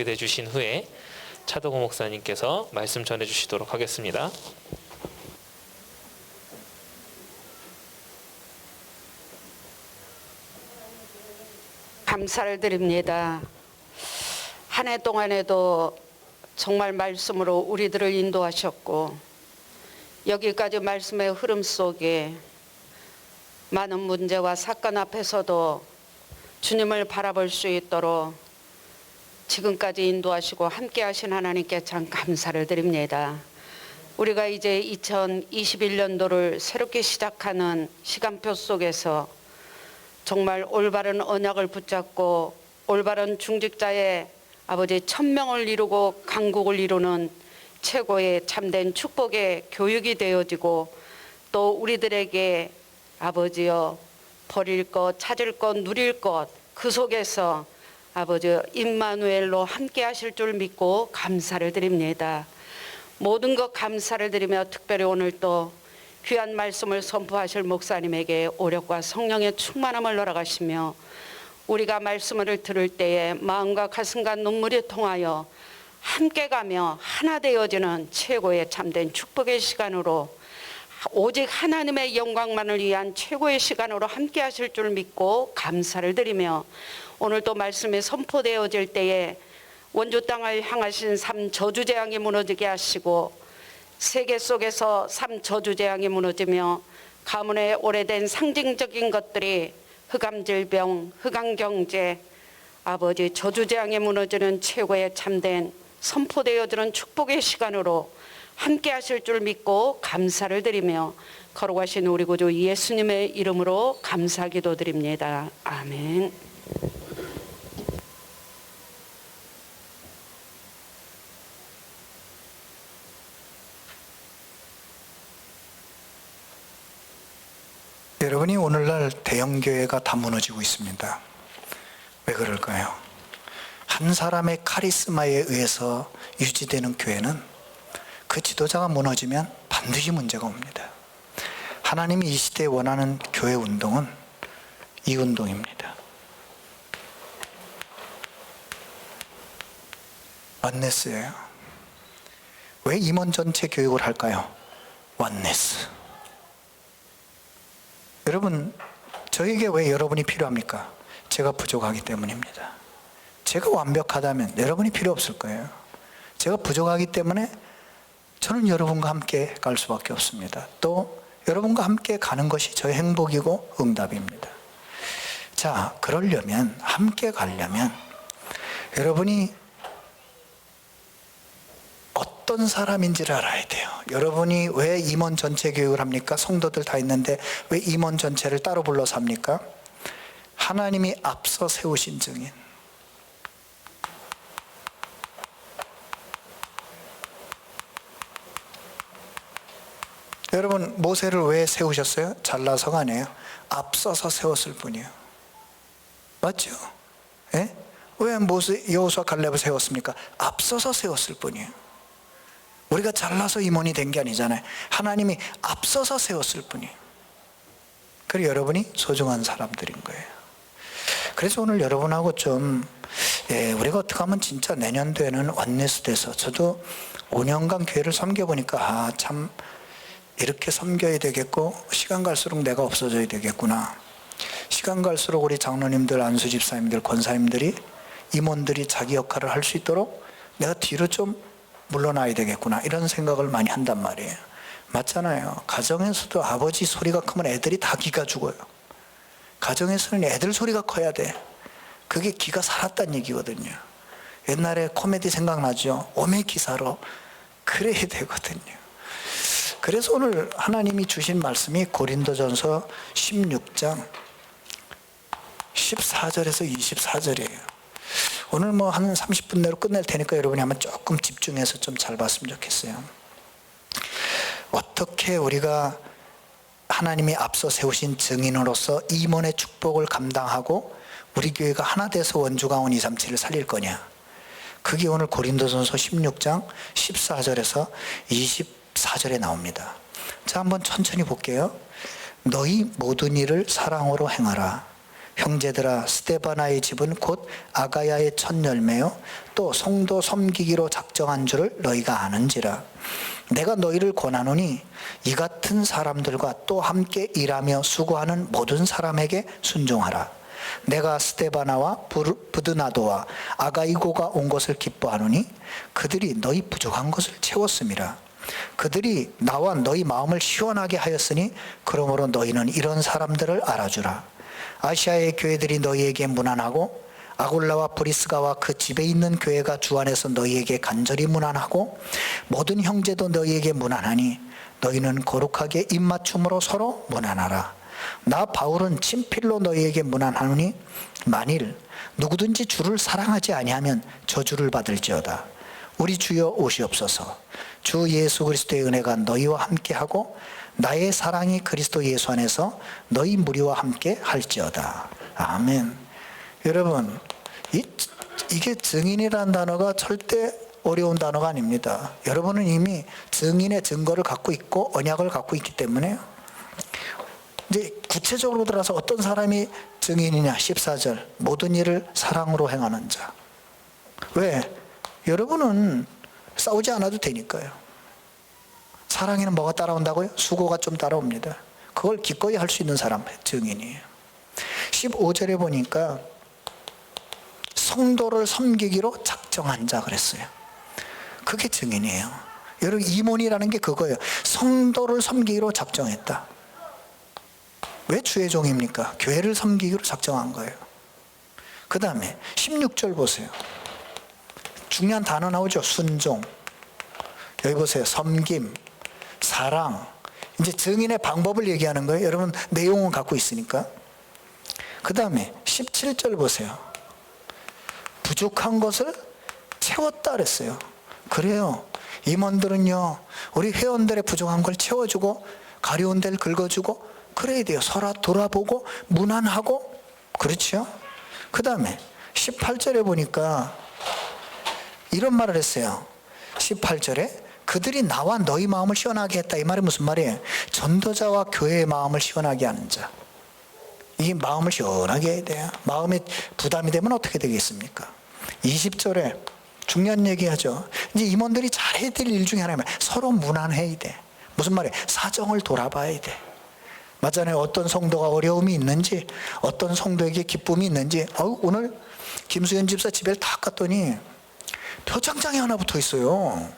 돼 주신 후에 차도고 목사님께서 말씀 전해 주시도록 하겠습니다. 감사를 드립니다. 한 해 동안에도 정말 말씀으로 우리들을 인도하셨고 여기까지 말씀의 흐름 속에 많은 문제와 사건 앞에서도 주님을 바라볼 수 있도록 지금까지 인도하시고 함께 하신 하나님께 참 감사를 드립니다. 우리가 이제 2021년도를 새롭게 시작하는 시간표 속에서 정말 올바른 언약을 붙잡고 올바른 중직자의 아버지 천명을 이루고 강국을 이루는 최고의 참된 축복의 교육이 되어지고 또 우리들에게 아버지여 버릴 것, 찾을 것, 누릴 것 그 속에서 아버지 임마누엘로 함께 하실 줄 믿고 감사를 드립니다. 모든 것 감사를 드리며 특별히 오늘 또 귀한 말씀을 선포하실 목사님에게 오력과 성령의 충만함을 허락하시며 우리가 말씀을 들을 때에 마음과 가슴과 눈물이 통하여 함께 가며 하나 되어지는 최고의 참된 축복의 시간으로 오직 하나님의 영광만을 위한 최고의 시간으로 함께 하실 줄 믿고 감사를 드리며 오늘 또 말씀이 선포되어질 때에 원주 땅을 향하신 3저주재앙이 무너지게 하시고 세계 속에서 3저주재앙이 무너지며 가문의 오래된 상징적인 것들이 흑암질병, 흑암경제, 아버지 저주재앙이 무너지는 최고의 참된 선포되어지는 축복의 시간으로 함께 하실 줄 믿고 감사를 드리며 거룩하신 우리 구주 예수님의 이름으로 감사 기도드립니다. 아멘. 여러분이 오늘날 대형교회가 다 무너지고 있습니다. 왜 그럴까요? 한 사람의 카리스마에 의해서 유지되는 교회는 그 지도자가 무너지면 반드시 문제가 옵니다. 하나님이 이 시대에 원하는 교회 운동은 이 운동입니다. 원네스예요. 왜 임원 전체 교육을 할까요? 원네스. 여러분, 저에게 왜 여러분이 필요합니까? 제가 부족하기 때문입니다. 제가 완벽하다면 여러분이 필요 없을 거예요. 제가 부족하기 때문에 저는 여러분과 함께 갈 수밖에 없습니다. 또 여러분과 함께 가는 것이 저의 행복이고 응답입니다. 자, 그러려면, 함께 가려면 여러분이 어떤 사람인지를 알아야 돼요. 여러분이 왜 임원 전체 교육을 합니까? 성도들 다 있는데 왜 임원 전체를 따로 불러서 합니까? 하나님이 앞서 세우신 증인. 여러분, 모세를 왜 세우셨어요? 잘나서가 아니에요. 앞서서 세웠을 뿐이에요. 맞죠? 예? 왜 모세, 여호수아, 갈렙을 세웠습니까? 앞서서 세웠을 뿐이에요. 우리가 잘나서 임원이 된 게 아니잖아요. 하나님이 앞서서 세웠을 뿐이에요. 그리고 여러분이 소중한 사람들인 거예요. 그래서 오늘 여러분하고 좀 우리가 어떻게 하면 진짜 내년도에는 원네스 돼서, 저도 5년간 교회를 섬겨보니까 참 이렇게 섬겨야 되겠고 시간 갈수록 내가 없어져야 되겠구나. 시간 갈수록 우리 장로님들, 안수 집사님들, 권사님들이, 임원들이 자기 역할을 할 수 있도록 내가 뒤로 좀 물러나야 되겠구나, 이런 생각을 많이 한단 말이에요. 맞잖아요. 가정에서도 아버지 소리가 크면 애들이 다 기가 죽어요. 가정에서는 애들 소리가 커야 돼. 그게 기가 살았다는 얘기거든요. 옛날에 코미디 생각나죠? 오메 기사로. 그래야 되거든요. 그래서 오늘 하나님이 주신 말씀이 고린도전서 16장 14절에서 24절이에요. 오늘 뭐 한 30분 내로 끝낼 테니까 여러분이 한번 조금 집중해서 좀 잘 봤으면 좋겠어요. 어떻게 우리가 하나님이 앞서 세우신 증인으로서 임원의 축복을 감당하고 우리 교회가 하나 돼서 원주강원 237을 살릴 거냐. 그게 오늘 고린도전서 16장 14절에서 24절에 나옵니다. 자, 한번 천천히 볼게요. 너희 모든 일을 사랑으로 행하라. 형제들아, 스데바나의 집은 곧 아가야의 첫 열매요 또 성도 섬기기로 작정한 줄을 너희가 아는지라. 내가 너희를 권하노니 이 같은 사람들과 또 함께 일하며 수고하는 모든 사람에게 순종하라. 내가 스데바나와 부드나도와 아가이고가 온 것을 기뻐하노니 그들이 너희 부족한 것을 채웠음이라. 그들이 나와 너희 마음을 시원하게 하였으니 그러므로 너희는 이런 사람들을 알아주라. 아시아의 교회들이 너희에게 문안하고 아골라와 브리스가와 그 집에 있는 교회가 주 안에서 너희에게 간절히 문안하고 모든 형제도 너희에게 문안하니 너희는 거룩하게 입맞춤으로 서로 문안하라. 나 바울은 친필로 너희에게 문안하노니 만일 누구든지 주를 사랑하지 아니하면 저주를 받을지어다. 우리 주여 오시옵소서. 주 예수 그리스도의 은혜가 너희와 함께하고 나의 사랑이 그리스도 예수 안에서 너희 무리와 함께 할지어다. 아멘. 여러분, 이게 증인이라는 단어가 절대 어려운 단어가 아닙니다. 여러분은 이미 증인의 증거를 갖고 있고 언약을 갖고 있기 때문에 이제 구체적으로 들어서 어떤 사람이 증인이냐. 14절 모든 일을 사랑으로 행하는 자. 왜? 여러분은 싸우지 않아도 되니까요. 사랑에는 뭐가 따라온다고요? 수고가 좀 따라옵니다. 그걸 기꺼이 할 수 있는 사람 증인이에요. 15절에 보니까 성도를 섬기기로 작정한 자 그랬어요. 그게 증인이에요. 여러분 임원이라는 게 그거예요. 성도를 섬기기로 작정했다. 왜 주의 종입니까? 교회를 섬기기로 작정한 거예요. 그 다음에 16절 보세요. 중요한 단어 나오죠. 순종. 여기 보세요. 섬김, 사랑. 이제 증인의 방법을 얘기하는 거예요. 여러분 내용은 갖고 있으니까. 그 다음에 17절 보세요. 부족한 것을 채웠다 그랬어요. 그래요. 임원들은요, 우리 회원들의 부족한 걸 채워주고 가려운 데를 긁어주고 그래야 돼요. 서로 돌아보고 문안하고. 그렇죠? 그 다음에 18절에 보니까 이런 말을 했어요. 18절에 그들이 나와 너희 마음을 시원하게 했다. 이 말이 무슨 말이에요? 전도자와 교회의 마음을 시원하게 하는 자. 이 마음을 시원하게 해야 돼요. 마음에 부담이 되면 어떻게 되겠습니까? 20절에 중요한 얘기하죠. 이제 임원들이 잘해야 될 일 중에 하나는 서로 문안해야 돼. 무슨 말이에요? 사정을 돌아봐야 돼. 맞잖아요. 어떤 성도가 어려움이 있는지, 어떤 성도에게 기쁨이 있는지. 오늘 김수현 집사 집에 딱 갔더니 표창장이 하나 붙어 있어요.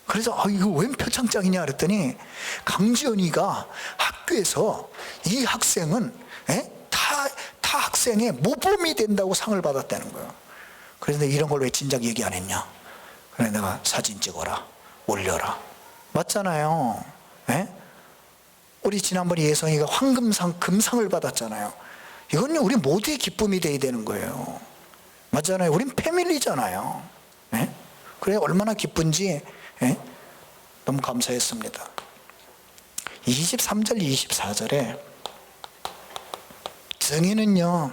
그래서 이거 웬 표창장이냐 그랬더니 강지연이가 학교에서 이 학생은 타 학생의 모범이 된다고 상을 받았다는 거예요. 그래서 이런 걸 왜 진작 얘기 안 했냐. 그래 내가 사진 찍어라, 올려라. 맞잖아요. 우리 지난번에 예성이가 황금상, 금상을 받았잖아요. 이건 우리 모두의 기쁨이 돼야 되는 거예요. 맞잖아요. 우린 패밀리잖아요. 그래 얼마나 기쁜지 너무 감사했습니다. 23절 24절에 증인은요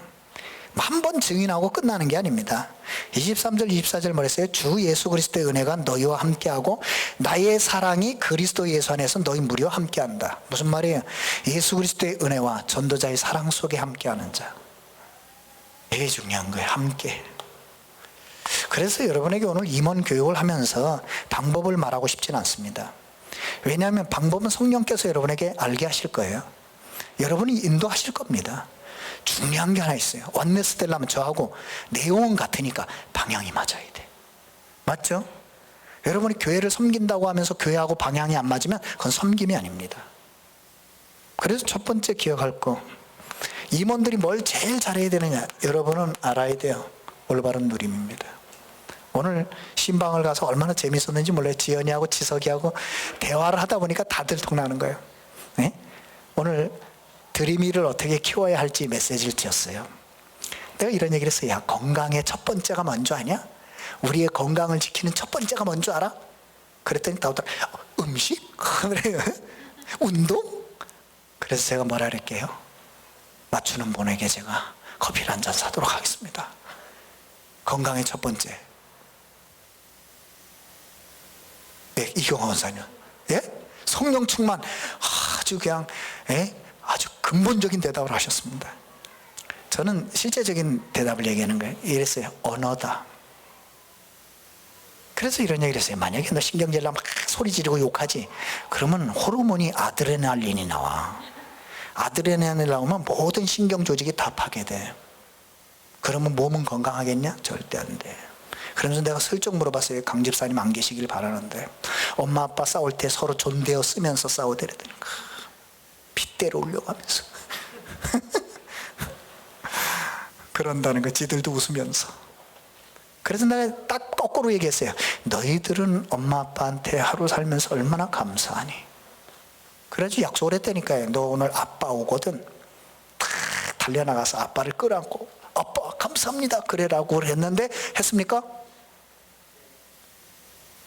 한 번 증인하고 끝나는 게 아닙니다. 23절 24절 말했어요. 주 예수 그리스도의 은혜가 너희와 함께하고 나의 사랑이 그리스도 예수 안에서 너희 무리와 함께한다. 무슨 말이에요? 예수 그리스도의 은혜와 전도자의 사랑 속에 함께하는 자. 되게 중요한 거예요. 함께. 그래서 여러분에게 오늘 임원 교육을 하면서 방법을 말하고 싶지는 않습니다. 왜냐하면 방법은 성령께서 여러분에게 알게 하실 거예요. 여러분이 인도하실 겁니다. 중요한 게 하나 있어요. 원네스 되려면 저하고 내용은 같으니까 방향이 맞아야 돼. 맞죠? 여러분이 교회를 섬긴다고 하면서 교회하고 방향이 안 맞으면 그건 섬김이 아닙니다. 그래서 첫 번째 기억할 거, 임원들이 뭘 제일 잘해야 되느냐, 여러분은 알아야 돼요. 올바른 누림입니다. 오늘 신방을 가서 얼마나 재밌었는지 몰라요. 지연이하고 지석이하고 대화를 하다 보니까 다들 통나는 거예요. 오늘 드림이를 어떻게 키워야 할지 메시지를 드렸어요. 내가 이런 얘기를 했어요. 야, 건강의 첫 번째가 뭔지 아냐? 우리의 건강을 지키는 첫 번째가 뭔지 알아? 그랬더니 나오더라. 음식? 그래요. 운동? 그래서 제가 뭐라 그럴게요? 맞추는 분에게 제가 커피를 한 잔 사도록 하겠습니다. 건강의 첫 번째. 이경호 원사님, 성령 충만. 아주 그냥 아주 근본적인 대답을 하셨습니다. 저는 실제적인 대답을 얘기하는 거예요. 이랬어요. 언어다. 그래서 이런 얘기를 했어요. 만약에 너 신경질 나면 막 소리 지르고 욕하지, 그러면 호르몬이 아드레날린이 나와. 아드레날린이 나오면 모든 신경 조직이 다 파괴돼. 그러면 몸은 건강하겠냐? 절대 안 돼. 그러면서 내가 슬쩍 물어봤어요. 강 집사님 안 계시길 바라는데, 엄마 아빠 싸울 때 서로 존대어 쓰면서 싸우더라더니 핏대로 올려가면서 그런다는 거 지들도 웃으면서. 그래서 내가 딱 거꾸로 얘기했어요. 너희들은 엄마 아빠한테 하루 살면서 얼마나 감사하니? 그래서 약속을 했다니까요. 너 오늘 아빠 오거든, 탁 달려나가서 아빠를 끌어안고 아빠 감사합니다 그래라고 했는데 했습니까?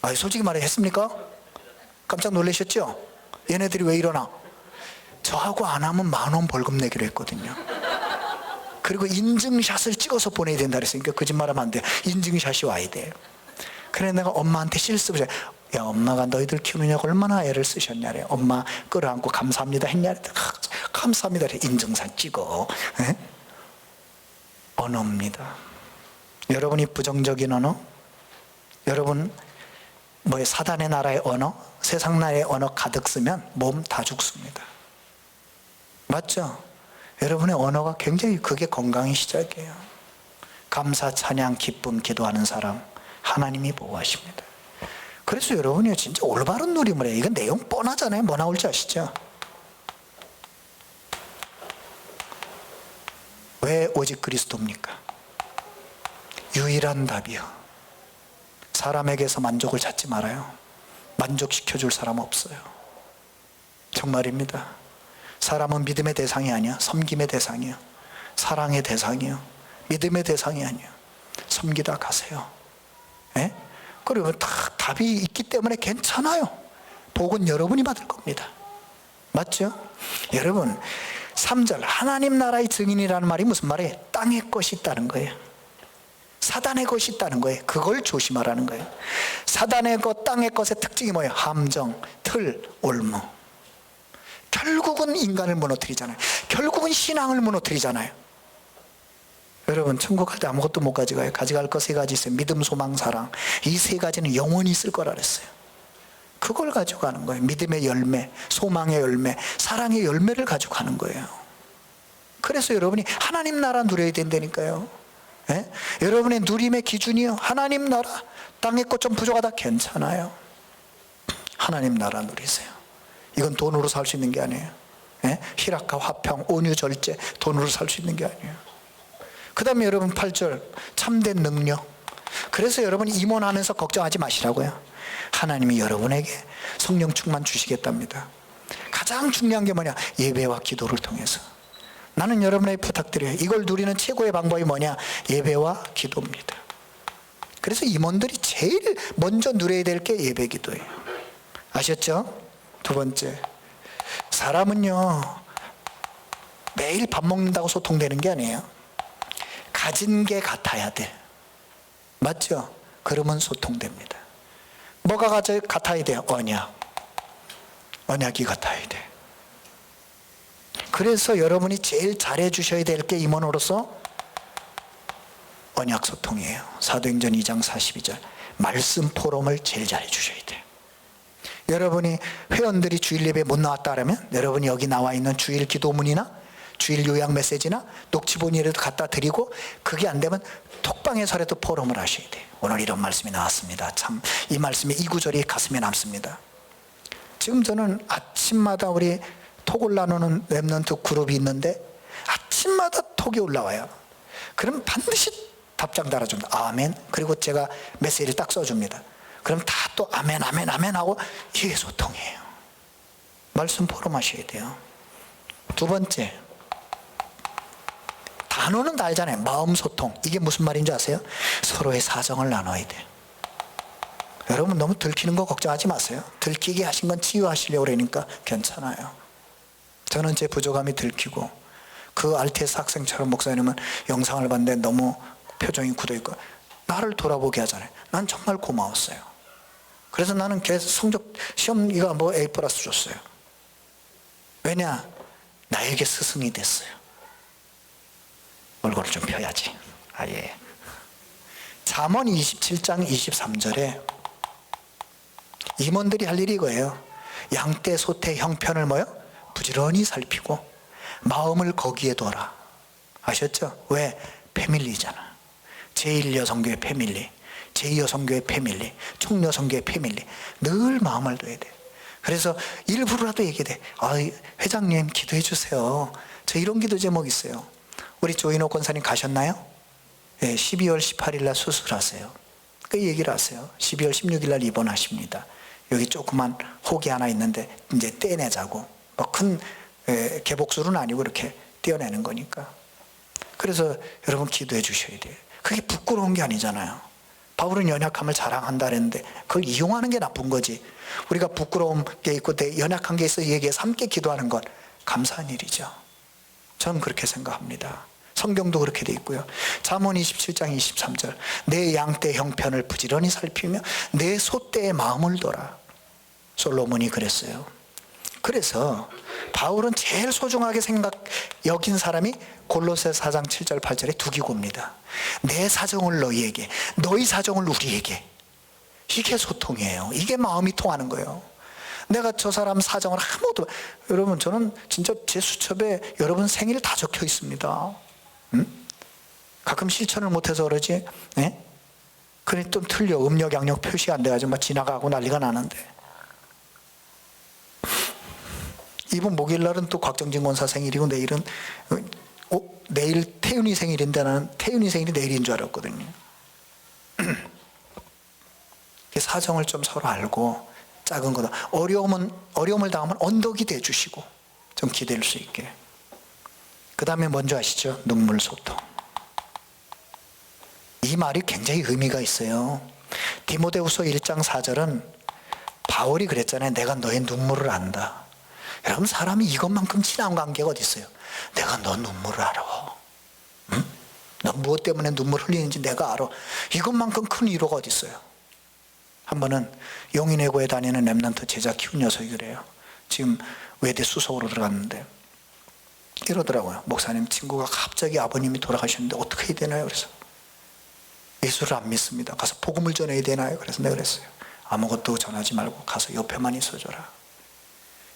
아니 솔직히 말해 했습니까? 깜짝 놀라셨죠? 얘네들이 왜 이러나? 저하고 안 하면 10,000원 벌금 내기로 했거든요. 그리고 인증샷을 찍어서 보내야 된다 그랬으니까 거짓말하면 안 돼. 인증샷이 와야 돼. 그래 내가 엄마한테 실습을 해. 야 엄마가 너희들 키우느냐고 얼마나 애를 쓰셨냐래. 엄마 끌어안고 감사합니다 했냐래. 감사합니다. 인증샷 찍어. 에? 언어입니다. 여러분이 부정적인 언어, 여러분 뭐의 사단의 나라의 언어, 세상 나라의 언어 가득 쓰면 몸 다 죽습니다. 맞죠? 여러분의 언어가 굉장히 그게 건강의 시작이에요. 감사, 찬양, 기쁨, 기도하는 사람 하나님이 보호하십니다. 그래서 여러분이 진짜 올바른 누림을 해요. 이건 내용 뻔하잖아요. 뭐 나올지 아시죠? 왜 오직 그리스도입니까? 유일한 답이요. 사람에게서 만족을 찾지 말아요. 만족시켜줄 사람 없어요. 정말입니다. 사람은 믿음의 대상이 아니야. 섬김의 대상이요. 사랑의 대상이요. 믿음의 대상이 아니야. 섬기다 가세요. 예? 그리고 다 답이 있기 때문에 괜찮아요. 복은 여러분이 받을 겁니다. 맞죠? 여러분 3절 하나님 나라의 증인이라는 말이 무슨 말이에요? 땅의 것이 있다는 거예요. 사단의 것이 있다는 거예요. 그걸 조심하라는 거예요. 사단의 것, 땅의 것의 특징이 뭐예요? 함정, 틀, 올무. 결국은 인간을 무너뜨리잖아요. 결국은 신앙을 무너뜨리잖아요. 여러분 천국 갈 때 아무것도 못 가져가요. 가져갈 거 3가지 있어요. 믿음, 소망, 사랑. 이 3가지는 영원히 있을 거라 그랬어요. 그걸 가져가는 거예요. 믿음의 열매, 소망의 열매, 사랑의 열매를 가져가는 거예요. 그래서 여러분이 하나님 나라 누려야 된다니까요. 예? 여러분의 누림의 기준이요. 하나님 나라. 땅의 것 좀 부족하다 괜찮아요. 하나님 나라 누리세요. 이건 돈으로 살 수 있는 게 아니에요. 예? 희락과 화평, 온유, 절제 돈으로 살 수 있는 게 아니에요. 그 다음에 여러분 8절 참된 능력. 그래서 여러분이 임원하면서 걱정하지 마시라고요. 하나님이 여러분에게 성령 충만 주시겠답니다. 가장 중요한 게 뭐냐? 예배와 기도를 통해서. 나는 여러분에게 부탁드려요. 이걸 누리는 최고의 방법이 뭐냐? 예배와 기도입니다. 그래서 임원들이 제일 먼저 누려야 될 게 예배 기도예요. 아셨죠? 2번째, 사람은요 매일 밥 먹는다고 소통되는 게 아니에요. 가진 게 같아야 돼. 맞죠? 그러면 소통됩니다. 뭐가 같아야 돼요? 언약이 같아야 돼. 그래서 여러분이 제일 잘해 주셔야 될 게 임원으로서 언약 소통이에요. 사도행전 2장 42절 말씀 포럼을 제일 잘해 주셔야 돼요. 여러분이 회원들이 주일 예배 못 나왔다 그러면 여러분이 여기 나와 있는 주일 기도문이나 주일 요약 메시지나 녹취본이라도 갖다 드리고, 그게 안 되면 톡방에서라도 포럼을 하셔야 돼요. 오늘 이런 말씀이 나왔습니다. 참 이 말씀이 이 구절이 가슴에 남습니다. 지금 저는 아침마다 우리 톡을 나누는 랩런트 그룹이 있는데 아침마다 톡이 올라와요. 그럼 반드시 답장 달아줍니다. 아멘. 그리고 제가 메시지를 딱 써줍니다. 그럼 다 또 아멘 아멘 아멘 하고 이게 소통이에요. 말씀 포럼 하셔야 돼요. 2번째, 단어는 다 알잖아요. 마음 소통. 이게 무슨 말인지 아세요? 서로의 사정을 나눠야 돼요. 여러분 너무 들키는 거 걱정하지 마세요. 들키게 하신 건 치유하시려고 그러니까 괜찮아요. 저는 제 부족함이 들키고, 그 RTS 학생처럼 목사님은 영상을 봤는데 너무 표정이 굳어있고 나를 돌아보게 하잖아요. 난 정말 고마웠어요. 그래서 나는 계속 성적 시험기가 뭐 A+ 줬어요. 왜냐? 나에게 스승이 됐어요. 얼굴을 좀 펴야지. 아예. 잠언 27장 23절에 임원들이 할 일이 이거예요. 양떼 소떼 형편을 뭐요? 부지런히 살피고 마음을 거기에 둬라. 아셨죠? 왜? 패밀리잖아. 제1여성교회 패밀리, 제2여성교회 패밀리, 총여성교회 패밀리. 늘 마음을 둬야 돼. 그래서 일부러라도 얘기해. 회장님 기도해 주세요. 저 이런 기도 제목 있어요. 우리 조인호 권사님 가셨나요? 네, 12월 18일 날 수술하세요. 그 얘기를 하세요. 12월 16일 날 입원하십니다. 여기 조그만 혹이 하나 있는데 이제 떼내자고. 뭐 큰 개복술은 아니고 이렇게 떼어내는 거니까. 그래서 여러분 기도해 주셔야 돼요. 그게 부끄러운 게 아니잖아요. 바울은 연약함을 자랑한다 그랬는데 그걸 이용하는 게 나쁜 거지. 우리가 부끄러운 게 있고 연약한 게 있어 얘기해서 함께 기도하는 건 감사한 일이죠. 저는 그렇게 생각합니다. 성경도 그렇게 돼 있고요. 잠언 27장 23절 내 양떼 형편을 부지런히 살피며 내 소떼의 마음을 둬라. 솔로몬이 그랬어요. 그래서 바울은 제일 소중하게 여긴 사람이 골로새 4장 7절 8절의 두 기고입니다. 내 사정을 너희에게, 너희 사정을 우리에게. 이게 소통이에요. 이게 마음이 통하는 거예요. 내가 저 사람 사정을 아무도, 여러분 저는 진짜 제 수첩에 여러분 생일 다 적혀 있습니다. 가끔 실천을 못해서 그러지. 네? 그래 좀 틀려. 음력 양력 표시 안 돼가지고 막 지나가고 난리가 나는데. 이번 목요일날은 또 곽정진 권사 생일이고 내일은 내일 태윤이 생일인데 나는 태윤이 생일이 내일인 줄 알았거든요. 사정을 좀 서로 알고 작은 거다. 어려움을 당하면 언덕이 돼주시고 좀 기댈 수 있게. 그 다음에 먼저 아시죠? 눈물 소통. 이 말이 굉장히 의미가 있어요. 디모데후서 1장 4절은 바울이 그랬잖아요. 내가 너의 눈물을 안다. 여러분 사람이 이것만큼 친한 관계가 어디 있어요? 내가 너 눈물을 알아. 응? 너 무엇 때문에 눈물 흘리는지 내가 알아. 이것만큼 큰 위로가 어디 있어요? 한 번은 용인외고에 다니는 렘넌트 제자 키운 녀석이 그래요. 지금 외대 수석으로 들어갔는데 이러더라고요. 목사님 친구가 갑자기 아버님이 돌아가셨는데 어떻게 해야 되나요? 그래서 예수를 안 믿습니다. 가서 복음을 전해야 되나요? 그래서 내가 그랬어요. 아무것도 전하지 말고 가서 옆에만 있어줘라.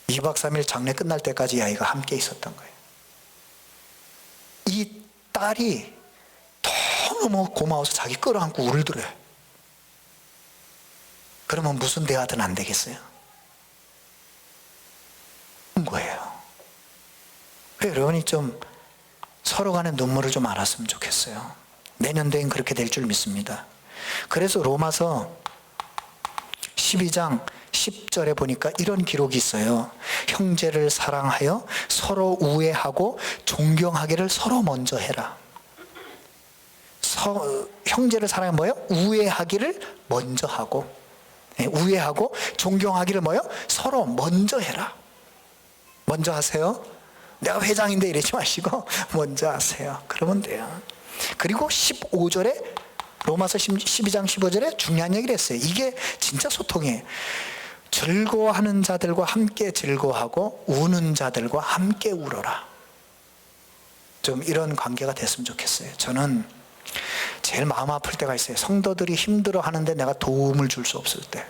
2박 3일 장례 끝날 때까지 이 아이가 함께 있었던 거예요. 이 딸이 너무 고마워서 자기 끌어안고 울더래요. 그러면 무슨 대화든 안 되겠어요? 그런 거예요. 여러분이 좀 서로 간의 눈물을 좀 알았으면 좋겠어요. 내년도엔 그렇게 될 줄 믿습니다. 그래서 로마서 12장 10절에 보니까 이런 기록이 있어요. 형제를 사랑하여 서로 우애하고 존경하기를 서로 먼저 해라. 형제를 사랑하면 뭐예요? 우애하기를 먼저 하고, 우애하고 존경하기를 뭐예요? 서로 먼저 해라. 먼저 하세요. 내가 회장인데 이러지 마시고 먼저 하세요. 그러면 돼요. 그리고 15절에 로마서 12장 15절에 중요한 얘기를 했어요. 이게 진짜 소통이에요. 즐거워하는 자들과 함께 즐거워하고 우는 자들과 함께 울어라. 좀 이런 관계가 됐으면 좋겠어요. 저는 제일 마음 아플 때가 있어요. 성도들이 힘들어하는데 내가 도움을 줄 수 없을 때.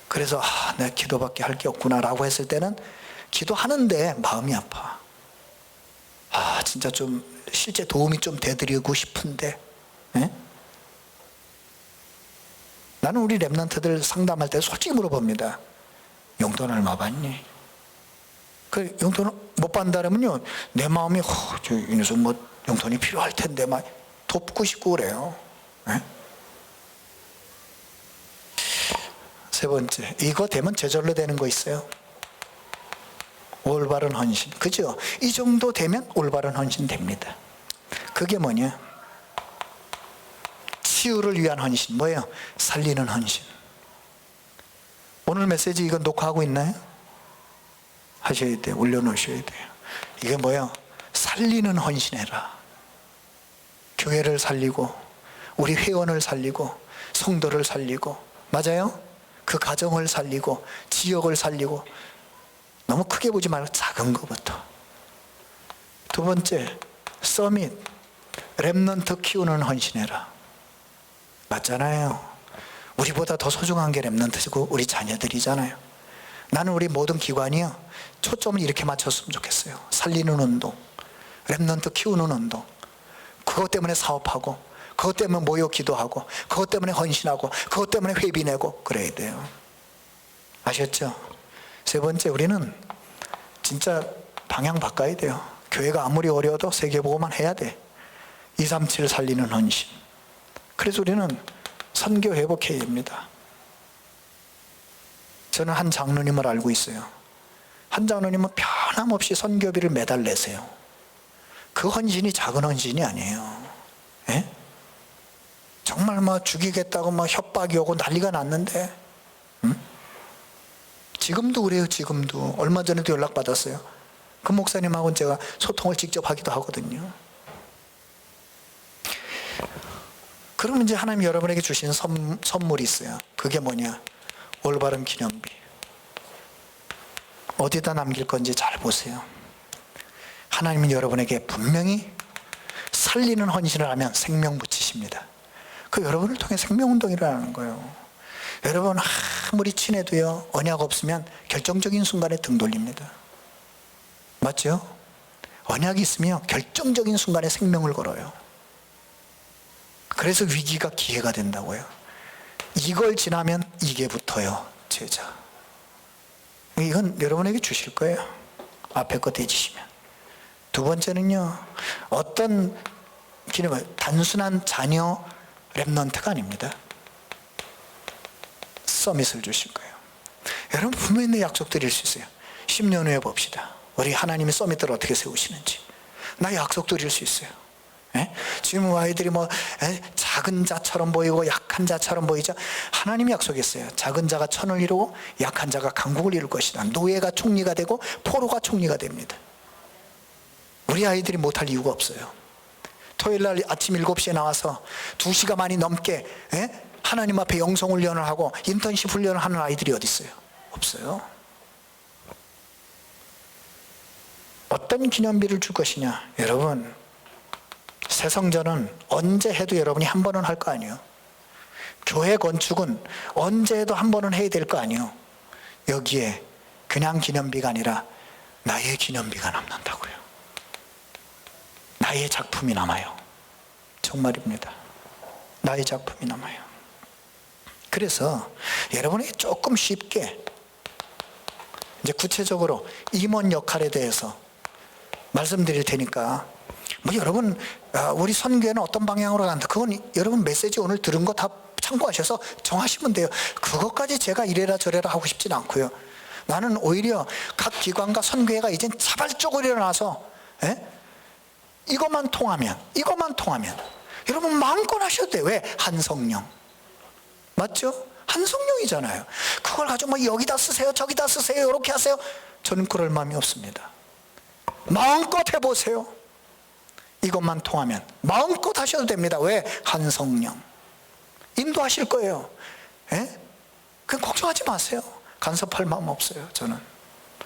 그래서 내가 기도밖에 할 게 없구나라고 했을 때는 기도하는데 마음이 아파. 진짜 좀 실제 도움이 좀 되드리고 싶은데. 나는 우리 렘넌트들 상담할 때 솔직히 물어봅니다. 용돈 얼마 받니? 그 용돈 못 받는다면요, 내 마음이 이 녀석 뭐 용돈이 필요할 텐데 막 돕고 싶고 그래요. 세 번째, 이거 되면 저절로 되는 거 있어요. 올바른 헌신. 그죠? 이 정도 되면 올바른 헌신 됩니다. 그게 뭐냐? 치유를 위한 헌신. 뭐예요? 살리는 헌신. 오늘 메시지 이거 녹화하고 있나요? 하셔야 돼요. 올려놓으셔야 돼요. 이게 뭐예요? 살리는 헌신해라. 교회를 살리고 우리 회원을 살리고 성도를 살리고, 맞아요? 그 가정을 살리고 지역을 살리고. 너무 크게 보지 말고 작은 것부터. 두 번째, 서밋, 렘넌트 키우는 헌신해라. 맞잖아요. 우리보다 더 소중한 게 렘넌트고 우리 자녀들이잖아요. 나는 우리 모든 기관이요, 초점을 이렇게 맞췄으면 좋겠어요. 살리는 운동, 렘넌트 키우는 운동. 그것 때문에 사업하고, 그것 때문에 모여 기도하고, 그것 때문에 헌신하고, 그것 때문에 회비 내고 그래야 돼요. 아셨죠? 세 번째, 우리는 진짜 방향 바꿔야 돼요. 교회가 아무리 어려워도 세계보고만 해야 돼. 237 살리는 헌신. 그래서 우리는 선교 회복해야 됩니다. 저는 한 장로님을 알고 있어요. 한 장로님은 변함없이 선교비를 매달 내세요. 그 헌신이 작은 헌신이 아니에요. 예? 정말 막 죽이겠다고 막 협박이 오고 난리가 났는데, 지금도 그래요. 지금도. 얼마 전에도 연락 받았어요. 그 목사님하고는 제가 소통을 직접 하기도 하거든요. 그러면 이제 하나님 여러분에게 주신 선물이 있어요. 그게 뭐냐? 올바른 기념비. 어디다 남길 건지 잘 보세요. 하나님은 여러분에게 분명히 살리는 헌신을 하면 생명 붙이십니다. 그 여러분을 통해 생명운동이라는 거예요. 여러분 아무리 친해도요, 언약 없으면 결정적인 순간에 등 돌립니다. 맞죠? 언약이 있으면 결정적인 순간에 생명을 걸어요. 그래서 위기가 기회가 된다고요. 이걸 지나면 이게 붙어요. 제자. 이건 여러분에게 주실 거예요. 앞에 거 대지시면. 두 번째는요, 어떤 기념을, 단순한 자녀 렘넌트가 아닙니다. 서밋을 주실 거예요. 여러분 분명히 내 약속 드릴 수 있어요. 10년 후에 봅시다. 우리 하나님이 서밋들을 어떻게 세우시는지. 나 약속 드릴 수 있어요. 예? 지금 아이들이 뭐 작은 자처럼 보이고 약한 자처럼 보이죠. 하나님이 약속했어요. 작은 자가 천을 이루고 약한 자가 강국을 이룰 것이다. 노예가 총리가 되고 포로가 총리가 됩니다. 우리 아이들이 못할 이유가 없어요. 토요일날 아침 7시에 나와서 2시간 많이 넘게 하나님 앞에 영성 훈련을 하고 인턴십 훈련을 하는 아이들이 어디 있어요? 없어요. 어떤 기념비를 줄 것이냐? 여러분, 새 성전은 언제 해도 여러분이 한 번은 할 거 아니에요. 교회 건축은 언제 해도 한 번은 해야 될 거 아니에요. 여기에 그냥 기념비가 아니라 나의 기념비가 남는다고요. 나의 작품이 남아요. 정말입니다. 나의 작품이 남아요. 그래서 여러분에게 조금 쉽게 이제 구체적으로 임원 역할에 대해서 말씀드릴 테니까, 뭐 여러분 우리 선교회는 어떤 방향으로 간다, 그건 여러분 메시지 오늘 들은 거 다 참고하셔서 정하시면 돼요. 그것까지 제가 이래라 저래라 하고 싶진 않고요. 나는 오히려 각 기관과 선교회가 이젠 자발적으로 일어나서 이것만 통하면 여러분 마음껏 하셔도 돼요. 왜? 한성령. 맞죠? 한성령이잖아요. 그걸 가지고 뭐 여기다 쓰세요 저기다 쓰세요 이렇게 하세요. 저는 그럴 마음이 없습니다. 마음껏 해보세요. 이것만 통하면 마음껏 하셔도 됩니다. 왜? 한성령 인도하실 거예요. 그냥 걱정하지 마세요. 간섭할 마음 없어요. 저는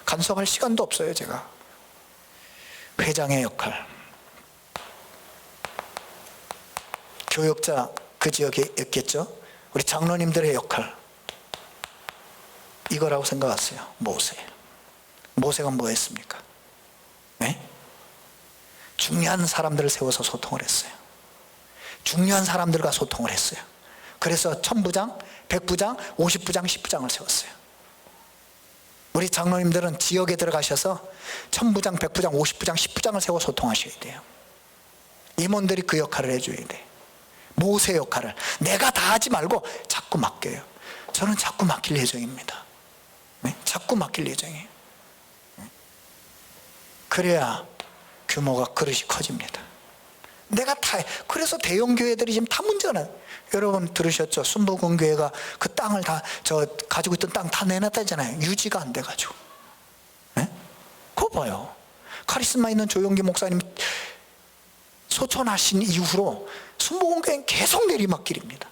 간섭할 시간도 없어요. 제가 회장의 역할, 교역자 그 지역에 있겠죠. 우리 장로님들의 역할, 이거라고 생각하세요. 모세가 뭐 했습니까? 중요한 사람들을 세워서 소통을 했어요. 중요한 사람들과 소통을 했어요. 그래서 1000부장, 100부장, 50부장, 10부장을 세웠어요. 우리 장로님들은 지역에 들어가셔서 1000부장, 100부장, 50부장, 10부장을 세워 소통하셔야 돼요. 임원들이 그 역할을 해줘야 돼. 모세 역할을 내가 다 하지 말고 자꾸 맡겨요. 저는 자꾸 맡길 예정입니다. 자꾸 맡길 예정이에요. 그래야 규모가 그릇이 커집니다. 내가 다, 그래서 대형 교회들이 지금 다 문제가 나요. 여러분 들으셨죠? 순복음교회가 그 땅을 다, 가지고 있던 땅 다 내놨다잖아요. 유지가 안 돼가지고. 그거 봐요. 카리스마 있는 조용기 목사님 소천하신 이후로 순복음교회는 계속 내리막길입니다.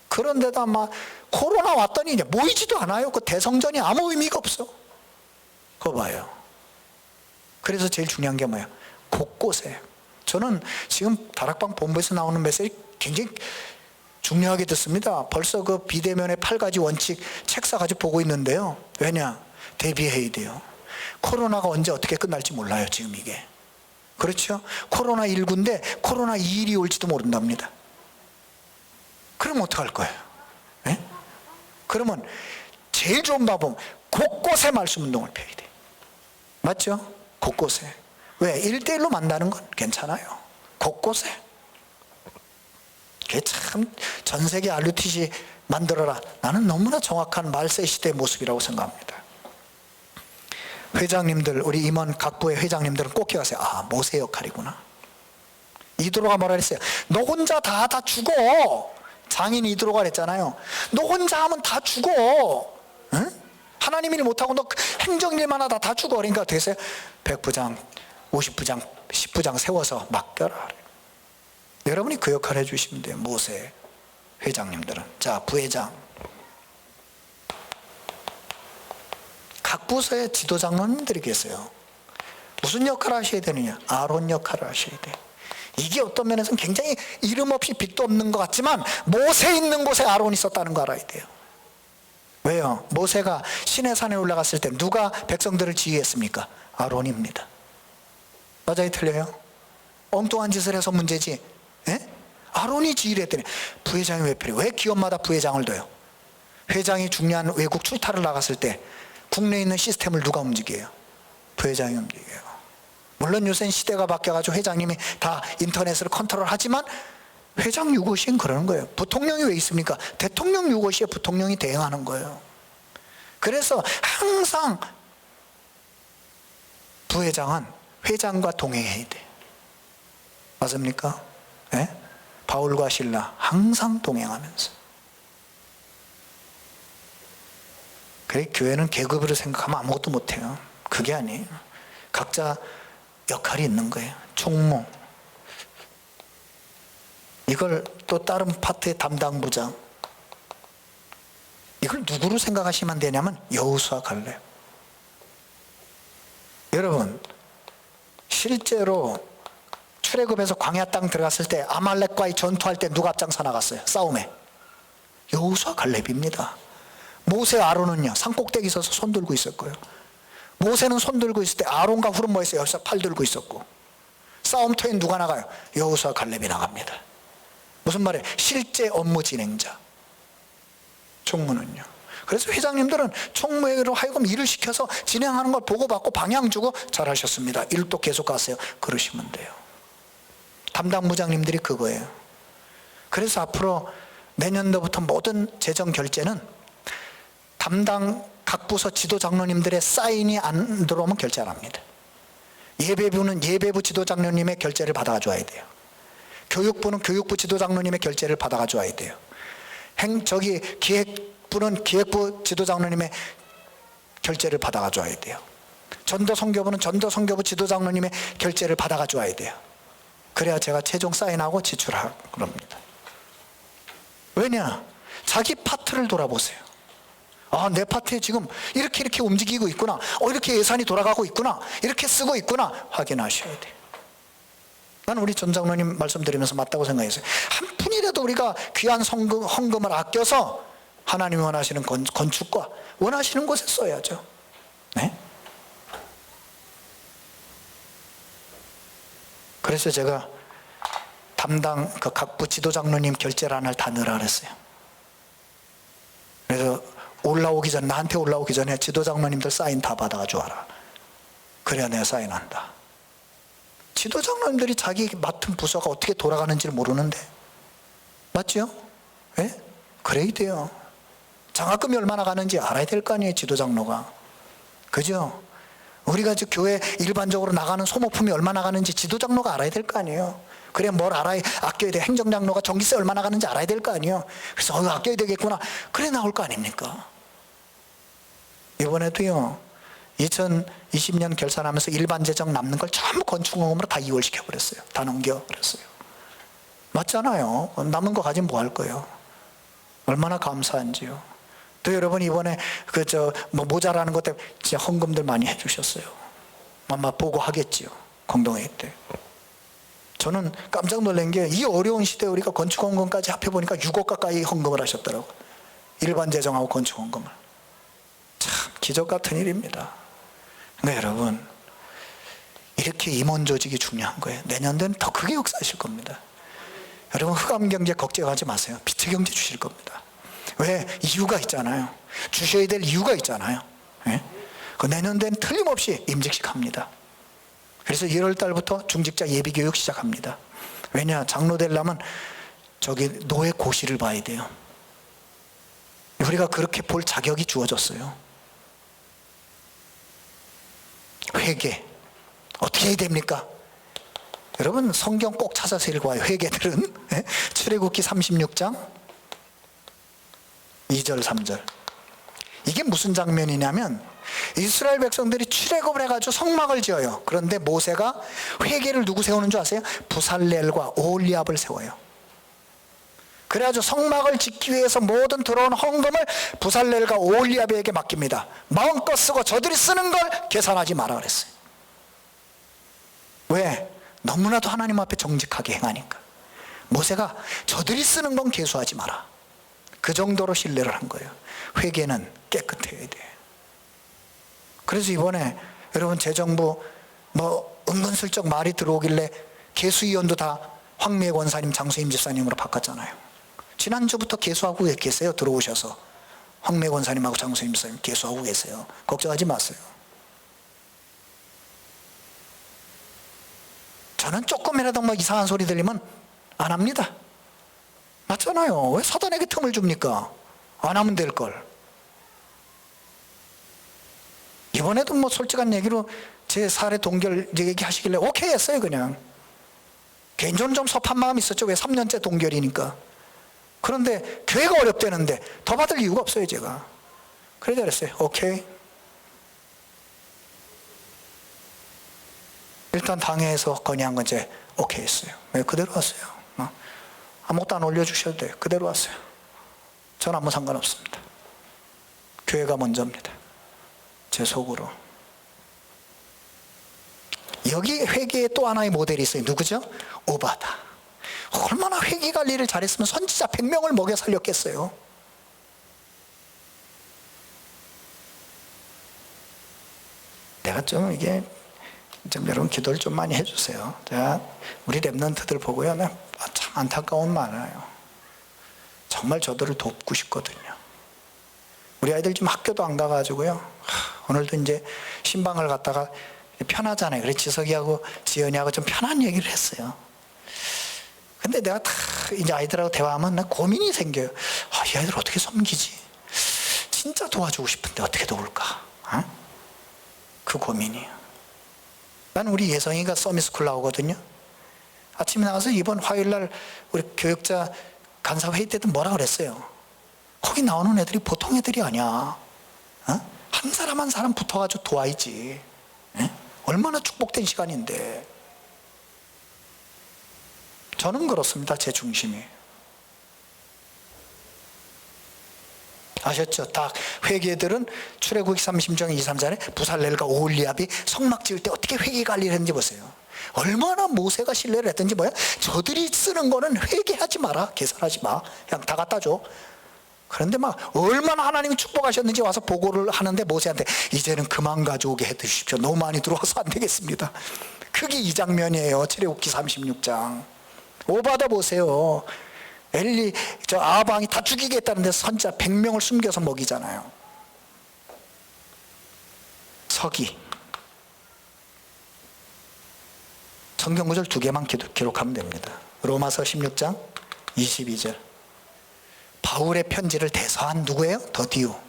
그런데도 아마 코로나 왔더니 이제 모이지도 않아요. 그 대성전이 아무 의미가 없어. 그거 봐요. 그래서 제일 중요한 게 뭐예요? 곳곳에 저는 지금 다락방 본부에서 나오는 메시지 굉장히 중요하게 듣습니다. 벌써 그 비대면의 8가지 원칙 책 사가지고 보고 있는데요. 왜냐? 대비해야 돼요. 코로나가 언제 어떻게 끝날지 몰라요, 지금 이게. 그렇죠? 코로나19인데 코로나21이 올지도 모른답니다. 그럼 어떡할 거예요? 예? 그러면 제일 좋은 방법, 곳곳에 말씀 운동을 펴야 돼. 맞죠? 곳곳에. 왜? 1대1로 만나는 건 괜찮아요. 곳곳에. 그게 참 전 세계 RUTC 만들어라. 나는 너무나 정확한 말세 시대의 모습이라고 생각합니다. 회장님들, 우리 임원 각부의 회장님들은 꼭 기억하세요. 아, 모세 역할이구나. 이드로가 뭐라 그랬어요? 너 혼자 다 죽어. 장인 이드로가 그랬잖아요. 너 혼자 하면 다 죽어. 응? 하나님 일 못하고 너 행정일만 하다 다 죽어. 그러니까 되세요. 100부장, 50부장, 10부장 세워서 맡겨라. 여러분이 그 역할을 해주시면 돼요. 모세 회장님들은. 자, 부회장. 각 부서에 지도장로님들이 계세요. 무슨 역할을 하셔야 되느냐? 아론 역할을 하셔야 돼요. 이게 어떤 면에서는 굉장히 이름 없이 빚도 없는 것 같지만 모세 있는 곳에 아론이 있었다는 거 알아야 돼요. 왜요? 모세가 시내산에 올라갔을 때 누가 백성들을 지휘했습니까? 아론입니다. 맞아요, 틀려요? 엉뚱한 짓을 해서 문제지. 예? 아론이 지휘를 했더니 부회장이 왜 필요해요? 왜 기업마다 부회장을 둬요? 회장이 중요한 외국 출타를 나갔을 때 국내에 있는 시스템을 누가 움직여요? 부회장이 움직여요. 물론 요새는 시대가 바뀌어가지고 회장님이 다 인터넷으로 컨트롤하지만 회장 유고시엔 그러는 거예요. 부통령이 왜 있습니까? 대통령 유고시에 부통령이 대행하는 거예요. 그래서 항상 부회장은 회장과 동행해야 돼. 맞습니까? 네? 바울과 실라 항상 동행하면서. 그래, 교회는 계급으로 생각하면 아무것도 못해요. 그게 아니에요. 각자 역할이 있는 거예요. 총무. 이걸 또 다른 파트의 담당 부장. 이걸 누구로 생각하시면 되냐면 여호수아 갈렙. 여러분, 실제로 출애굽에서 광야 땅 들어갔을 때 아말렉과의 전투할 때 누가 앞장서 나갔어요? 싸움에. 여호수아 갈렙입니다. 모세 아론은요, 산꼭대기 서서 손 들고 있을 거예요. 모세는 손 들고 있을 때 아론과 훌은 뭐 했어요? 여기서 팔 들고 있었고. 싸움터에 누가 나가요? 여호수아 갈렙이 나갑니다. 무슨 말이에요? 실제 업무 진행자. 총무는요. 그래서 회장님들은 총무회로 하여금 일을 시켜서 진행하는 걸 보고받고 방향 주고 잘하셨습니다. 일도 계속 가세요. 그러시면 돼요. 담당 부장님들이 그거예요. 그래서 앞으로 내년도부터 모든 재정 결제는 담당 각 부서 지도 장로님들의 사인이 안 들어오면 결제 안 합니다. 예배부는 예배부 지도 장로님의 결제를 받아가 줘야 돼요. 교육부는 교육부 지도 장로님의 결제를 받아가 줘야 돼요. 기획부는 기획부 지도 장로님의 결제를 받아가 줘야 돼요. 전도선교부는 전도선교부 지도 장로님의 결제를 받아가 줘야 돼요. 그래야 제가 최종 사인하고 지출하고 그럽니다. 왜냐? 자기 파트를 돌아보세요. 아, 내 파트에 지금 이렇게 움직이고 있구나. 이렇게 예산이 돌아가고 있구나. 이렇게 쓰고 있구나. 확인하셔야 돼요. 나는 우리 전 장로님 말씀드리면서 맞다고 생각했어요. 한 푼이라도 우리가 귀한 헌금을 아껴서 하나님이 원하시는 건축과 원하시는 곳에 써야죠. 네? 그래서 제가 담당 그 각부 지도 장로님 결제란을 다 넣으라 그랬어요. 그래서 나한테 올라오기 전에 지도 장로님들 사인 다 받아가지고 와라. 그래야 내가 사인한다. 지도 장로님들이 자기 맡은 부서가 어떻게 돌아가는지를 모르는데, 맞죠? 예? 그래야 돼요. 장학금이 얼마나 가는지 알아야 될 거 아니에요, 지도 장로가. 그죠? 우리가 지금 교회 일반적으로 나가는 소모품이 얼마나 가는지 지도 장로가 알아야 될 거 아니에요. 그래, 뭘 아껴야 돼. 행정장로가 전기세 얼마나 가는지 알아야 될 거 아니에요. 그래서 아껴야 되겠구나. 그래 나올 거 아닙니까? 이번에도요, 2020년 결산하면서 일반 재정 남는 걸 전부 건축원금으로 다 이월시켜버렸어요. 다 넘겨버렸어요. 맞잖아요. 남은 거 가지면 뭐 할 거예요? 얼마나 감사한지요. 또 여러분 이번에 모자라는 것 때문에 진짜 헌금들 많이 해주셨어요. 아마 보고 하겠지요. 공동회의 때. 저는 깜짝 놀란 게 이 어려운 시대에 우리가 건축헌금까지 합해보니까 6억 가까이 헌금을 하셨더라고요. 일반 재정하고 건축헌금을. 참 기적 같은 일입니다. 그러니까 여러분, 이렇게 임원 조직이 중요한 거예요. 내년 되면 더 크게 역사하실 겁니다. 여러분, 흑암 경제 걱정하지 마세요. 빛의 경제 주실 겁니다. 왜? 이유가 있잖아요. 주셔야 될 이유가 있잖아요. 예? 그 내년 되면 틀림없이 임직식 합니다. 그래서 1월 달부터 중직자 예비 교육 시작합니다. 왜냐? 장로 되려면 저기 노예 고시를 봐야 돼요. 우리가 그렇게 볼 자격이 주어졌어요. 회개 어떻게 해야 됩니까? 여러분, 성경 꼭 찾아서 읽어봐요. 회개들은 출애굽기 36장 2절 3절. 이게 무슨 장면이냐면 이스라엘 백성들이 출애굽을 해가지고 성막을 지어요. 그런데 모세가 회개를 누구 세우는 줄 아세요? 부살렐과 오홀리압을 세워요. 그래가지고 성막을 짓기 위해서 모든 들어온 헌금을 부살렐과 오홀리압에게 맡깁니다. 마음껏 쓰고 저들이 쓰는 걸 계산하지 마라 그랬어요. 왜? 너무나도 하나님 앞에 정직하게 행하니까. 모세가 저들이 쓰는 건 계수하지 마라. 그 정도로 신뢰를 한 거예요. 회개는 깨끗해야 돼. 그래서 이번에 여러분, 재정부 은근슬쩍 말이 들어오길래 개수위원도 다 황미애 권사님, 장수임 집사님으로 바꿨잖아요. 지난주부터 개수하고 계세요. 들어오셔서 황미애 권사님하고 장수임 집사님 개수하고 계세요. 걱정하지 마세요. 저는 조금이라도 이상한 소리 들리면 안 합니다. 맞잖아요. 왜 사단에게 틈을 줍니까? 안 하면 될 걸. 이번에도 솔직한 얘기로 제 사례 동결 얘기하시길래 오케이 했어요. 그냥 개인적으로 좀 섭한 마음이 있었죠. 왜? 3년째 동결이니까. 그런데 교회가 어렵다는데 더 받을 이유가 없어요. 제가 그래서 그랬어요. 오케이. 일단 당회에서 건의한 건 이제 오케이 했어요. 왜? 그대로 왔어요. 아무것도 안 올려주셔도 돼요. 그대로 왔어요. 전 아무 상관없습니다. 교회가 먼저입니다. 제 속으로. 여기 회개의 또 하나의 모델이 있어요. 누구죠? 오바다. 얼마나 회개 관리를 잘했으면 선지자 100명을 먹여 살렸겠어요. 내가 좀 여러분 기도를 좀 많이 해주세요. 제가 우리 랩런트들 보고요, 참 안타까운 많아요. 정말 저들을 돕고 싶거든요. 우리 아이들 지금 학교도 안 가가지고요. 오늘도 이제 신방을 갔다가 편하잖아요. 그래 지석이하고 지연이하고 좀 편한 얘기를 했어요. 근데 내가 다 이제 아이들하고 대화하면 나 고민이 생겨요. 이 아이들 어떻게 섬기지? 진짜 도와주고 싶은데 어떻게 도울까? 그 고민이에요. 난 우리 예성이가 서밋스쿨 나오거든요. 아침에 나가서 이번 화요일날 우리 교육자 간사 회의 때도 뭐라 그랬어요? 거기 나오는 애들이 보통 애들이 아니야. 한 사람 한 사람 붙어가지고 도와야지. 얼마나 축복된 시간인데. 저는 그렇습니다. 제 중심이. 아셨죠? 딱 회개들은 출애굽기 30장 2, 3절에 부살렐과 오홀리압이 성막 지을 때 어떻게 회개 관리를 했는지 보세요. 얼마나 모세가 신뢰를 했던지 뭐야? 저들이 쓰는 거는 회개하지 마라. 계산하지 마. 그냥 다 갖다 줘. 그런데 얼마나 하나님이 축복하셨는지 와서 보고를 하는데 모세한테 이제는 그만 가져오게 해주십시오. 너무 많이 들어와서 안 되겠습니다. 그게 이 장면이에요. 출애굽기 36장. 오바다 보세요. 엘리 아방이 다 죽이겠다는데 선지자 100명을 숨겨서 먹이잖아요. 서기. 성경 구절 2개만 기록하면 됩니다. 로마서 16장 22절. 바울의 편지를 대서한 누구예요? 더디오.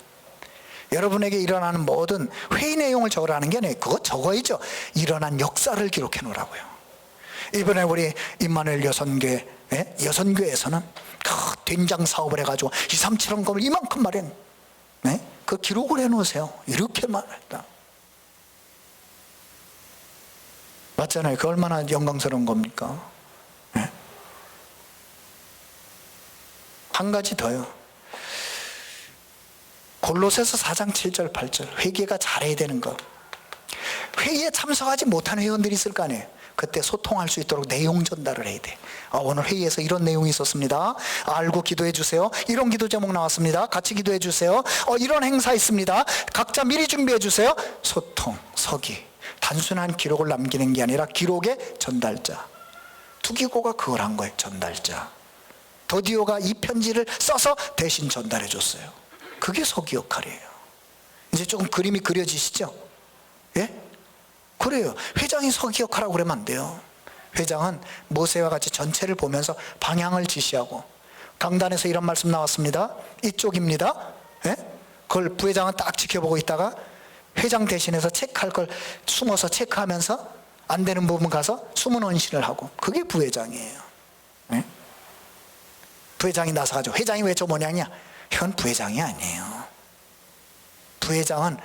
여러분에게 일어나는 모든 회의 내용을 적으라는 게 아니에요. 그거 적어야죠. 일어난 역사를 기록해 놓으라고요. 이번에 우리 임마누엘 여선교에서는 그 된장 사업을 해가지고 2, 3, 7원 금을 이만큼 마련. 그 기록을 해 놓으세요. 이렇게 말했다. 맞잖아요. 그 얼마나 영광스러운 겁니까? 한 가지 더요. 골로새서 4장 7절 8절 회개가 잘해야 되는 거. 회의에 참석하지 못한 회원들이 있을 거 아니에요. 그때 소통할 수 있도록 내용 전달을 해야 돼. 오늘 회의에서 이런 내용이 있었습니다. 알고 기도해 주세요. 이런 기도 제목 나왔습니다. 같이 기도해 주세요. 이런 행사 있습니다. 각자 미리 준비해 주세요. 소통, 서기. 단순한 기록을 남기는 게 아니라 기록의 전달자. 투기고가 그걸 한 거예요. 전달자. 더디오가 이 편지를 써서 대신 전달해 줬어요. 그게 서기 역할이에요. 이제 조금 그림이 그려지시죠? 예? 그래요. 회장이 서기 역할하고 그러면 안 돼요. 회장은 모세와 같이 전체를 보면서 방향을 지시하고, 강단에서 이런 말씀 나왔습니다. 이쪽입니다. 예? 그걸 부회장은 딱 지켜보고 있다가 회장 대신해서 체크할 걸 숨어서 체크하면서 안 되는 부분 가서 숨은 언신을 하고, 그게 부회장이에요. 예? 부회장이 나서가지고 회장이 왜 저 모양이야? 이건 부회장이 아니에요. 부회장은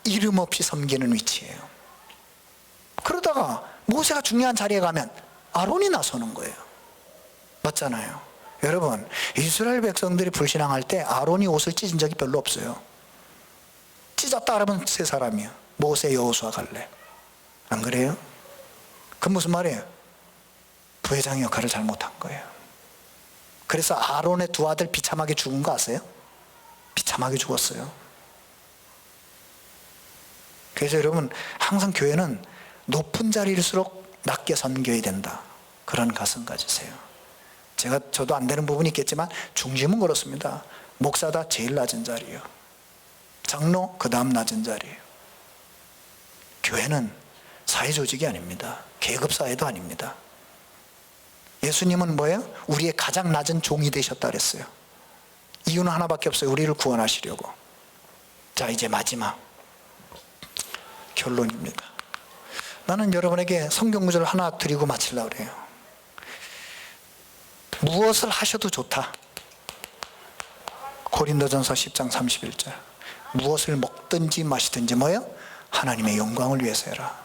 이름 없이 섬기는 위치예요. 그러다가 모세가 중요한 자리에 가면 아론이 나서는 거예요. 맞잖아요. 여러분, 이스라엘 백성들이 불신앙할 때 아론이 옷을 찢은 적이 별로 없어요. 찢었다 그러면 세 사람이요. 모세, 여호수아, 갈렙. 안 그래요? 그건 무슨 말이에요? 부회장의 역할을 잘못한 거예요. 그래서 아론의 두 아들 비참하게 죽은 거 아세요? 비참하게 죽었어요. 그래서 여러분, 항상 교회는 높은 자리일수록 낮게 섬겨야 된다, 그런 가슴 가지세요. 저도 안 되는 부분이 있겠지만 중심은 그렇습니다. 목사다 제일 낮은 자리예요. 장로 그 다음 낮은 자리예요. 교회는 사회조직이 아닙니다. 계급사회도 아닙니다. 예수님은 뭐예요? 우리의 가장 낮은 종이 되셨다 그랬어요. 이유는 하나밖에 없어요. 우리를 구원하시려고. 자, 이제 마지막 결론입니다. 나는 여러분에게 성경 구절을 하나 드리고 마치려고 그래요. 무엇을 하셔도 좋다. 고린도전서 10장 31절. 무엇을 먹든지 마시든지 뭐예요? 하나님의 영광을 위해서 해라.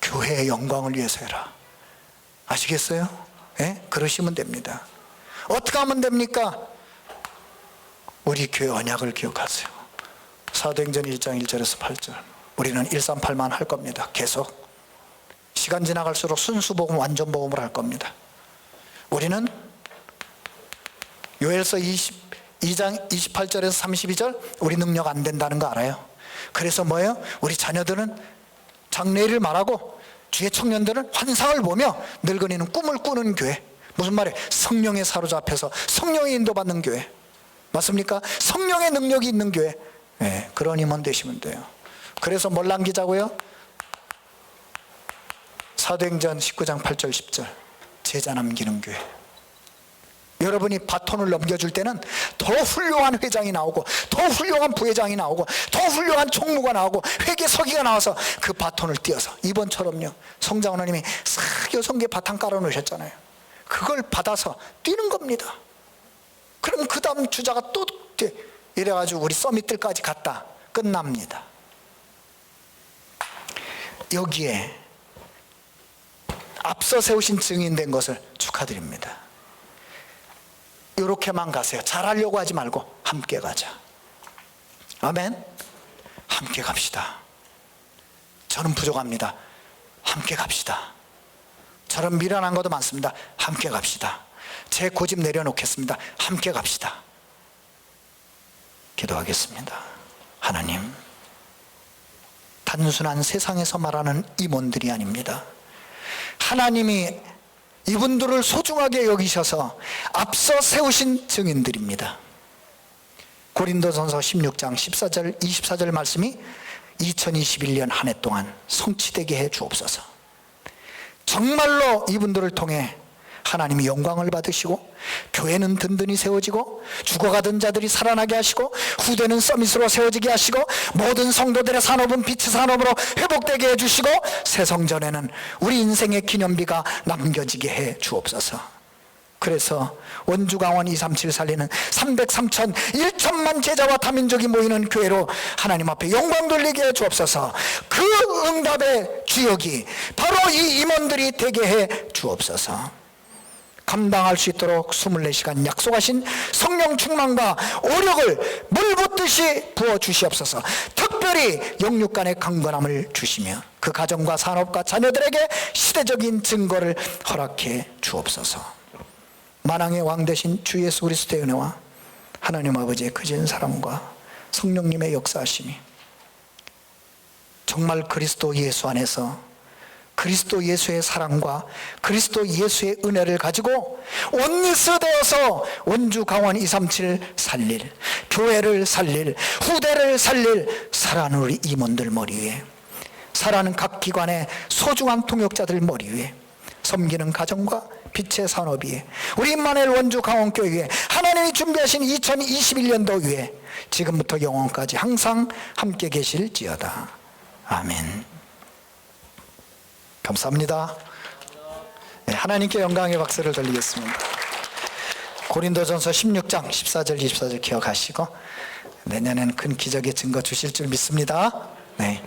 교회의 영광을 위해서 해라. 아시겠어요? 예? 그러시면 됩니다. 어떻게 하면 됩니까? 우리 교회 언약을 기억하세요. 사도행전 1장 1절에서 8절. 우리는 138만 할 겁니다. 계속 시간 지나갈수록 순수복음, 완전복음을 할 겁니다. 우리는 요엘서 22장 28절에서 32절 우리 능력 안 된다는 거 알아요. 그래서 뭐예요? 우리 자녀들은 장래일을 말하고 주의 청년들은 환상을 보며 늙은이는 꿈을 꾸는 교회. 무슨 말이에요? 성령에 사로잡혀서 성령의 인도받는 교회. 맞습니까? 성령의 능력이 있는 교회. 네, 그런 임원 되시면 돼요. 그래서 뭘 남기자고요? 사도행전 19장 8절 10절. 제자 남기는 교회. 여러분이 바톤을 넘겨줄 때는 더 훌륭한 회장이 나오고, 더 훌륭한 부회장이 나오고, 더 훌륭한 총무가 나오고, 회계서기가 나와서 그 바톤을 띄어서, 이번처럼요, 성장 하나님이 싹 여성계 바탕 깔아놓으셨잖아요. 그걸 받아서 뛰는 겁니다. 그럼 그 다음 주자가 또 이래가지고 우리 서밋들까지 갔다 끝납니다. 여기에 앞서 세우신 증인된 것을 축하드립니다. 이렇게만 가세요. 잘하려고 하지 말고 함께 가자. 아멘. 함께 갑시다. 저는 부족합니다. 함께 갑시다. 저는 미련한 것도 많습니다. 함께 갑시다. 제 고집 내려놓겠습니다. 함께 갑시다. 기도하겠습니다. 하나님, 단순한 세상에서 말하는 임원들이 아닙니다. 하나님이 이분들을 소중하게 여기셔서 앞서 세우신 증인들입니다. 고린도전서 16장 14절 24절 말씀이 2021년 한 해 동안 성취되게 해 주옵소서. 정말로 이분들을 통해 하나님이 영광을 받으시고, 교회는 든든히 세워지고, 죽어가던 자들이 살아나게 하시고, 후대는 서밋으로 세워지게 하시고, 모든 성도들의 산업은 빛의 산업으로 회복되게 해주시고, 새 성전에는 우리 인생의 기념비가 남겨지게 해 주옵소서. 그래서 원주강원 237 살리는 303천 1천만 제자와 다민족이 모이는 교회로 하나님 앞에 영광 돌리게 해 주옵소서. 그 응답의 주역이 바로 이 임원들이 되게 해 주옵소서. 감당할 수 있도록 24시간 약속하신 성령 충만과 오력을 물 붓듯이 부어주시옵소서. 특별히 특별히 영육 간의 강건함을 주시며 그 가정과 산업과 자녀들에게 시대적인 증거를 허락해 주옵소서. 만왕의 왕 되신 주 예수 그리스도의 은혜와 하나님 아버지의 크신 사랑과 성령님의 역사하심이 정말 그리스도 예수 안에서 그리스도 예수의 사랑과 그리스도 예수의 은혜를 가지고 원리스 되어서 원주 강원 237 살릴, 교회를 살릴, 후대를 살릴 사랑하는 우리 임원들 머리 위에, 사랑하는 각 기관의 소중한 통역자들 머리 위에, 섬기는 가정과 빛의 산업 위에, 우리 임마누엘 원주 강원교회 위에, 하나님이 준비하신 2021년도 위에 지금부터 영원까지 항상 함께 계실지어다. 아멘. 감사합니다. 네, 하나님께 영광의 박수를 돌리겠습니다. 고린도전서 16장 14절 24절 기억하시고 내년에는 큰 기적의 증거 주실 줄 믿습니다. 네.